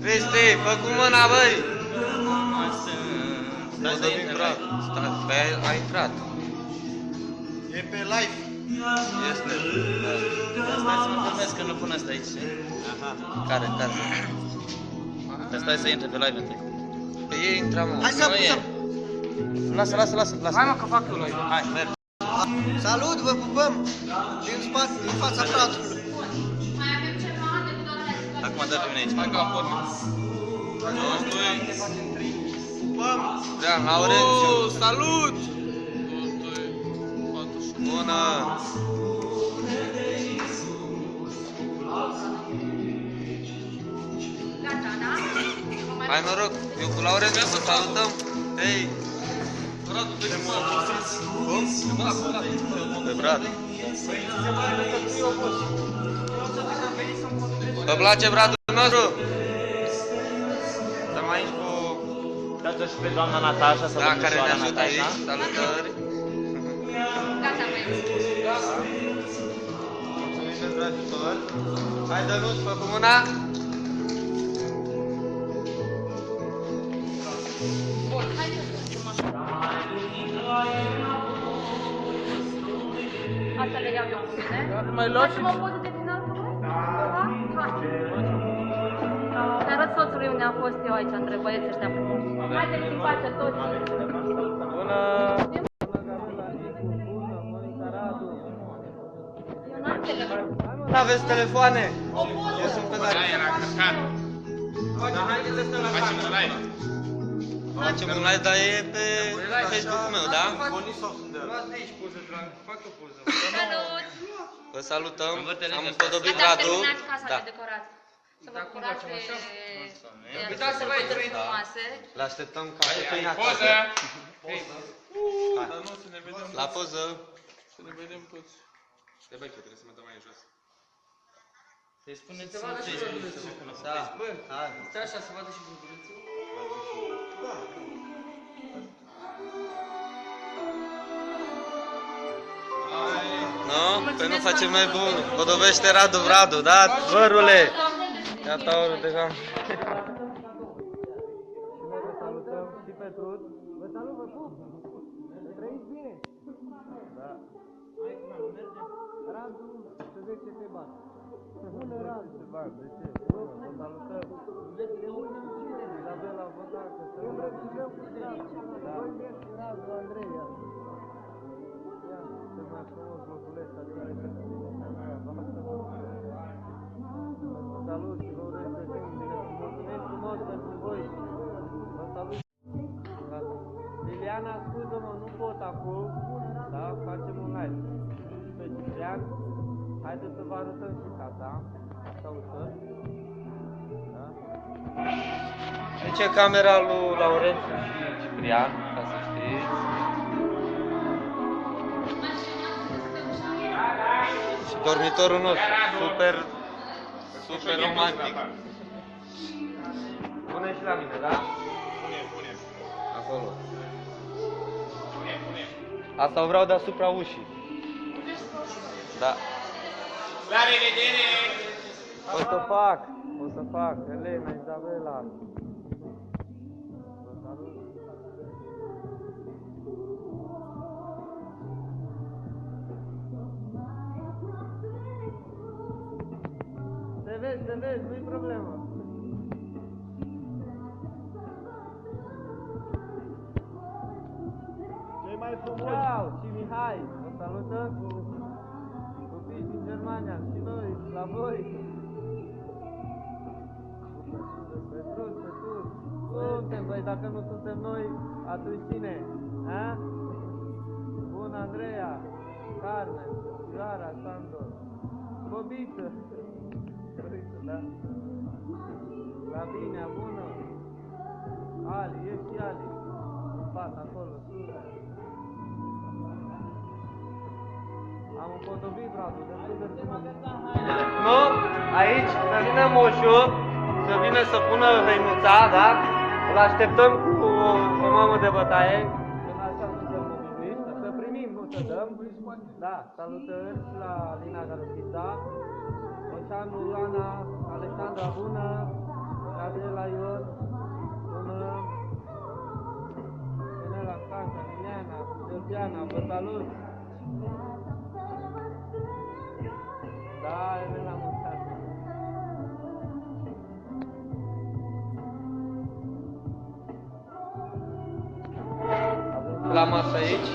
Cristi, fă cu mâna, băi! Stai să intre, băi. Stai, a intrat. E pe live. Este. Stai să mă filmez că nu pun asta aici. Care? Că stai să intre pe live întâi. Pe ei intra, mă. Hai să apusăm. Lasă. Hai mă că fac eu live. Hai, merg. Salut, vă pupăm. Din spate, din fața pratului. Acum dă-te mine aici. Hai că am formă. Pupăm. Da, Laurențiu. Salut! Bună! Hai noroc, eu cu Laurențiu vă salutăm. Hei! Radu, de mă folosiți? Pe Brad. Vă place Bradul nostru? Stăm aici cu... Dați-o și pe doamna Natasha să Da, vă care ne doamna ajută Natasha. aici. Salutări! Gata, băieți. Mulțumim pentru ajutor. Hai, Dănuț, fă cu mâna. Bun, hai să facem așa. Asta le iau eu cu mine. Mai luați? Facem o poză de final cu voi? Da. Hai. Te arăt soțului unde am fost eu aici, între băieți ăștia frumoși. Haideți în față toți. Bună! Eu n-am telefon. Nu aveți telefoane? O poză. Eu sunt pe la... Era cărcat. Facem un live. Facem un live, dar e pe Facebook-ul meu, da? Salut! Vă salutăm. Am Să împodobit dați Radu. terminați casa Da. de decorat. Să vă bucurați de... Uitați să vă sărbători frumoase. Le așteptăm ca pe pâine Poză! acasă. Dar nu să ne vedem. La poză. Să ne vedem toți. Stai băi, că trebuie să mă dau mai jos. Să-i spuneți să Facebook să vă pună pe Da. Facebook. Hai. Stai așa să vadă și bucurețul. Nu? Păi nu facem mai bun. Podobește Radu, da? Vărule! Gata, orul deja. Vă salutăm și Petruț. Vă salut, vă pup! Trăiți bine! Da. Radu, să vezi ce te bat. Bună, Radu! Ce bat, de ce? Vă salutăm! Izabela, vă dacă să îmbrățișăm cu Radu. Voi mergi Radu, Andreea. Ia, ce mai frumos loculeț, așa e pentru tine. Vă salut și vă urez să fim bine. Mulțumim frumos pentru voi. Vă salut. Liliana, scuză-mă, nu pot acum. Da, facem un live. Pe Ciprian, haideți să vă arătăm și casa. Așa ușor. Da? Deci e camera lui Laurențiu și Ciprian, ca să știți. Și dormitorul nostru, super romantic. Pune și la mine, da? Pune. Acolo. Asta o vreau deasupra ușii. Da. La revedere! O să fac. Elena, Izabela. Vă salut. Te vezi, nu-i problemă. Cei mai frumoși. Ciao, și Mihai, vă salută. Copii din Germania, și noi, la voi. Petrus. Suntem, băi, dacă nu suntem noi, atunci cine? Ha? Bun, Andreea, Carmen, Ioara, Sandor, Bobiță. Da? Lavinia, bună. Ali, e și Ali. În fața, acolo, sus. Am împodobit Bradul, destul de frumos. Nu? Aici, să vină moșul, să vină să pună hăinuța, da? Îl așteptăm cu o mamă de bătaie. Când așa suntem obișnuiți, să primim, nu să dăm. Da, salutări și la Lina Garuchița, Oceanu, Ioana, Alexandra, bună. de la Ion, până la Casa, Liliana, Georgiana, vă salut! Da, Elena, mulțumesc! La masă aici.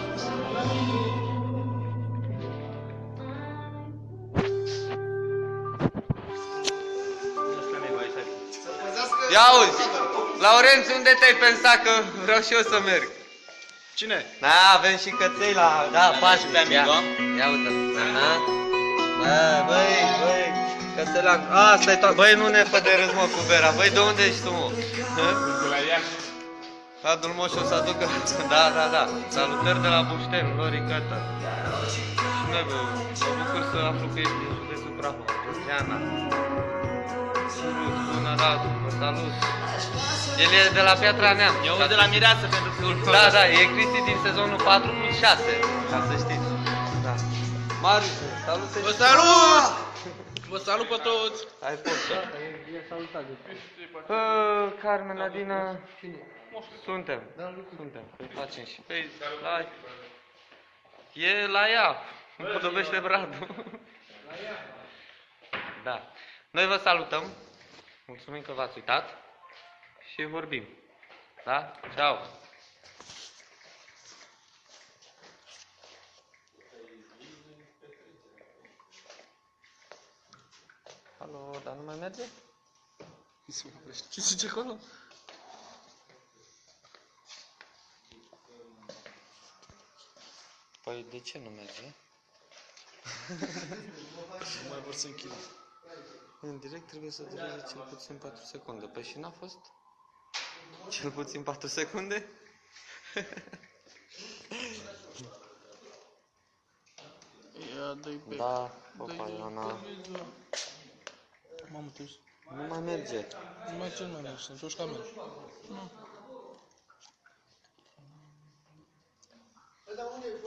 Ia auzi, Laurențiu, unde te-ai pensat că vreau și eu să merg? Cine? Da, avem și căței la... Da, pași pe amigo. Ia uite. Aha. Băi, cățelan. Asta-i tot. Băi, nu ne fă de râs, mă, cu bera. Băi, de unde ești tu, mă? De la Iași. Adul moșul să aducă... Da. Salutări de la Bușten, Lori Cătă. Și noi, bă, mă bucur să aflu că ești din județul Prahova. Georgiana. Bună, Radu, vă salut. El e de la Piatra Neam. Eu de la Mireasă pentru că... Da, e Cristi din sezonul 4 plus 6, ca să știți. Da. Marius, salut! Vă salut! Vă salut pe toți! Ai fost, da? E salutat. Carmen, Adina... Suntem. Îi facem și pe like. E la ea. Împodobește Bradu. Da. Noi vă salutăm. Mulțumim că v-ați uitat. Și vorbim. Da? Ceau! Alo, dar nu mai merge? Ce zice acolo? Păi de ce nu merge? Nu mai vor să închidă. În direct trebuie să dureze cel puțin 4 secunde. Păi și n-a fost? Cel puțin 4 secunde? Ia, dă-i pe... Da, opa, Iona. Mamă, tu... Nu mai merge. Nu mai ce nu mai mergi, să-mi joci camera.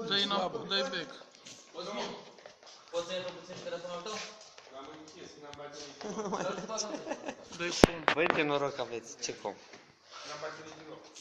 Dă-i înapoi, dă-i back. Poți să iei puțin și telefonul tău? Dă-i pom. Băi, ce noroc aveți, ce com.